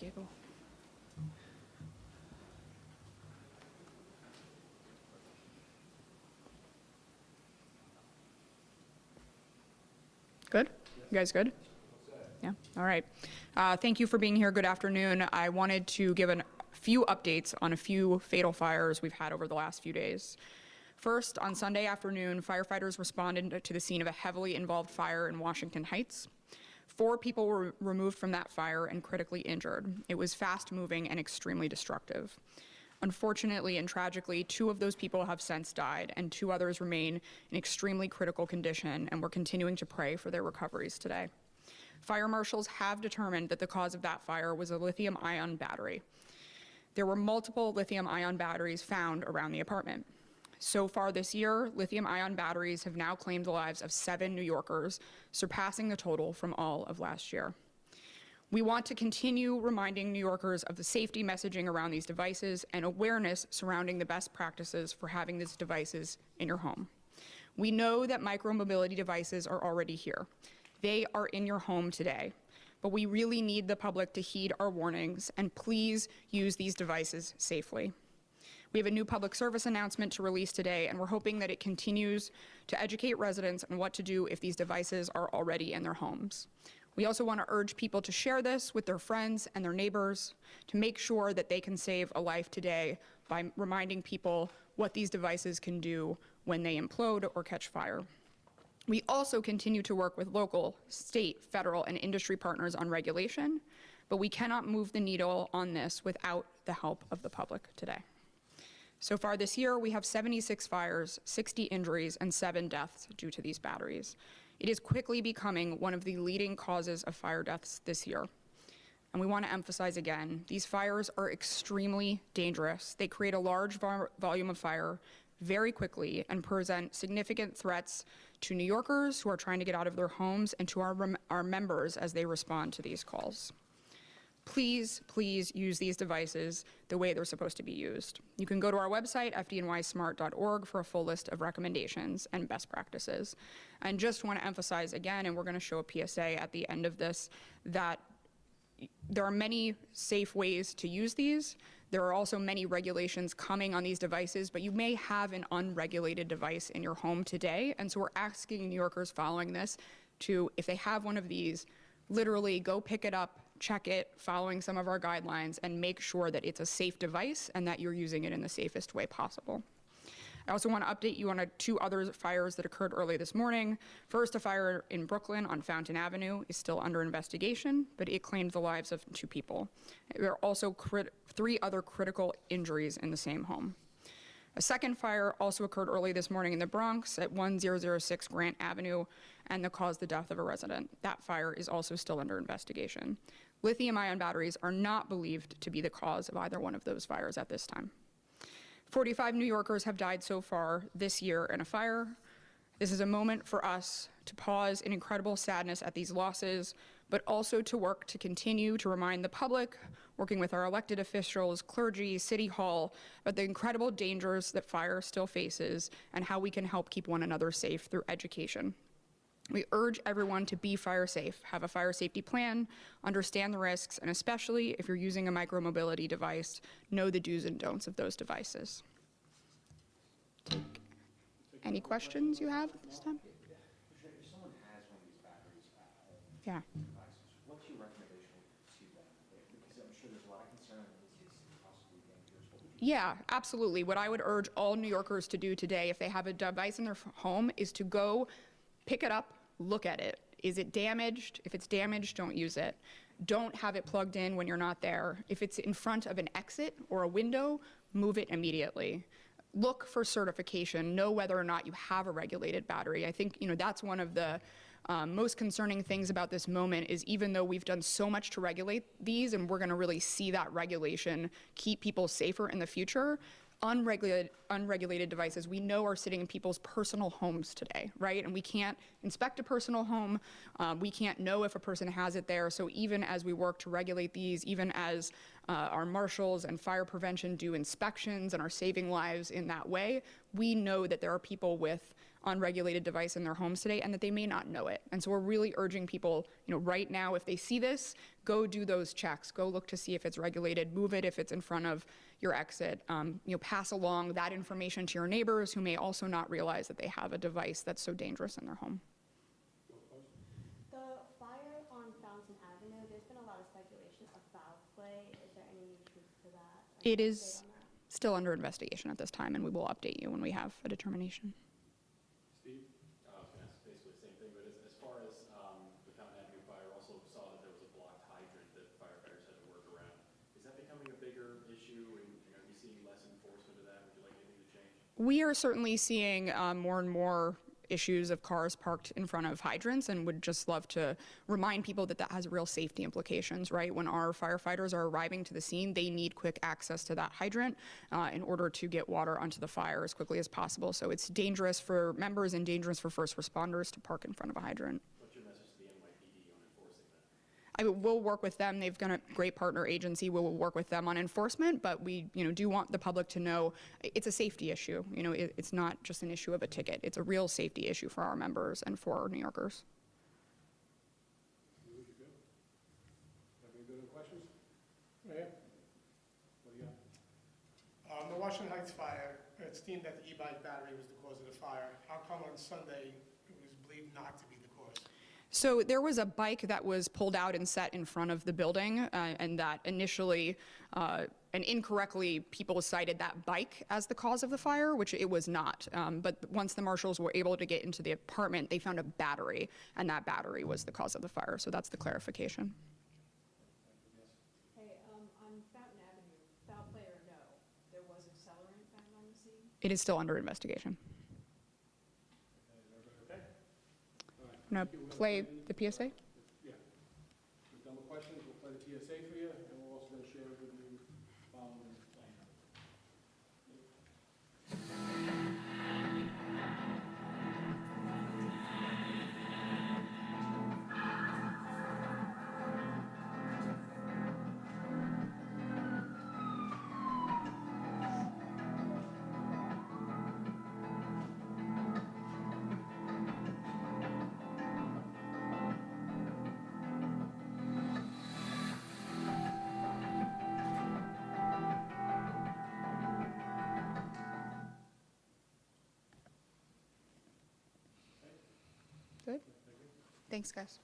table. Good? You guys good? Yeah, all right. Thank you for being here. Good afternoon. I wanted to give a few updates on a few fatal fires we've had over the last few days. First, on Sunday afternoon, firefighters responded to the scene of a heavily involved fire in Washington Heights. 4 people were removed from that fire and critically injured. It was fast-moving and extremely destructive. Unfortunately and tragically, 2 of those people have since died, and 2 others remain in extremely critical condition, and we're continuing to pray for their recoveries today. Fire marshals have determined that the cause of that fire was a lithium-ion battery. There were multiple lithium-ion batteries found around the apartment. So far this year, lithium-ion batteries have now claimed the lives of 7 New Yorkers, surpassing the total from all of last year. We want to continue reminding New Yorkers of the safety messaging around these devices and awareness surrounding the best practices for having these devices in your home. We know that micromobility devices are already here. They are in your home today, but we really need the public to heed our warnings and please use these devices safely. We have a new public service announcement to release today, and we're hoping that it continues to educate residents on what to do if these devices are already in their homes. We also want to urge people to share this with their friends and their neighbors to make sure that they can save a life today by reminding people what these devices can do when they implode or catch fire. We also continue to work with local, state, federal, and industry partners on regulation, but we cannot move the needle on this without the help of the public today. So far this year, we have 76 fires, 60 injuries, and 7 deaths due to these batteries. It is quickly becoming one of the leading causes of fire deaths this year. And we want to emphasize again, these fires are extremely dangerous. They create a large volume of fire very quickly and present significant threats to New Yorkers who are trying to get out of their homes and to our members as they respond to these calls. Please, please use these devices the way they're supposed to be used. You can go to our website, fdnysmart.org, for a full list of recommendations and best practices. And just want to emphasize again, and we're going to show a PSA at the end of this, that there are many safe ways to use these. There are also many regulations coming on these devices, but you may have an unregulated device in your home today. And so we're asking New Yorkers following this to, if they have one of these, literally go pick it up, check it, following some of our guidelines, and make sure that it's a safe device and that you're using it in the safest way possible. I also want to update you on 2 other fires that occurred early this morning. First, a fire in Brooklyn on Fountain Avenue is still under investigation, but it claimed the lives of 2 people. There are also 3 other critical injuries in the same home. A second fire also occurred early this morning in the Bronx at 1006 Grant Avenue, and caused the death of a resident. That fire is also still under investigation. Lithium-ion batteries are not believed to be the cause of either one of those fires at this time. 45 New Yorkers have died so far this year in a fire. This is a moment for us to pause in incredible sadness at these losses, but also to work to continue to remind the public, working with our elected officials, clergy, City Hall, about the incredible dangers that fire still faces and how we can help keep one another safe through education. We urge everyone to be fire safe, have a fire safety plan, understand the risks, and especially if you're using a micromobility device, know the do's and don'ts of those devices. Any questions you have at this time? If someone has one of these batteries at home, Yeah. devices, what's your recommendation to them? Because I'm sure there's a lot of concern that this is possibly dangerous. What would you Yeah, absolutely. What I would urge all New Yorkers to do today, if they have a device in their home, is to go pick it up, look at it. Is it damaged? If it's damaged, don't use it. Don't have it plugged in when you're not there. If it's in front of an exit or a window, move it immediately. Look for certification. Know whether or not you have a regulated battery. I think that's one of the most concerning things about this moment is even though we've done so much to regulate these and we're going to really see that regulation keep people safer in the future, unregulated devices we know are sitting in people's personal homes today, right? And we can't inspect a personal home. We can't know if a person has it there. So even as we work to regulate these, even as our marshals and fire prevention do inspections and are saving lives in that way, we know that there are people with unregulated device in their homes today and that they may not know it. And so we're really urging people, right now, if they see this, go do those checks. Go look to see if it's regulated. Move it if it's in front of your exit. Pass along that information to your neighbors who may also not realize that they have a device that's so dangerous in their home. The fire on Fountain Avenue, there's been a lot of speculation of foul play. Is there any new truth to that? It is still under investigation at this time, and we will update you when we have a determination. Steve? I was going to ask basically the same thing, but as far as the Fountain Avenue fire, also saw that there was a blocked hydrant that firefighters had to work around. Is that becoming a bigger issue, and are you seeing less enforcement of that? Would you like anything to change? We are certainly seeing more and more issues of cars parked in front of hydrants, and would just love to remind people that that has real safety implications, right? When our firefighters are arriving to the scene, they need quick access to that hydrant in order to get water onto the fire as quickly as possible. So it's dangerous for members and dangerous for first responders to park in front of a hydrant. What's your message to the NYPD on enforcing that? We'll work with them. They've got a great partner agency. We'll work with them on enforcement, but we, do want the public to know it's a safety issue. It's not just an issue of a ticket. It's a real safety issue for our members and for our New Yorkers. Have any good questions? Right here. What do you got? The Washington Heights fire, it's deemed that the e-bike battery was the cause of the fire. How come on Sunday it was believed not to be the cause? So there was a bike that was pulled out and set in front of the building, and that initially and incorrectly people cited that bike as the cause of the fire, which it was not. But once the marshals were able to get into the apartment, they found a battery, and that battery was the cause of the fire. So that's the clarification. Hey, on Fountain Avenue, foul play or no, there was accelerant found on the scene? It is still under investigation. Okay. All right. I'm going to play the PSA. Yeah. We're done with questions. We'll play the PSA for you, and we're also going to share with you following the plan. Good. Thanks, guys.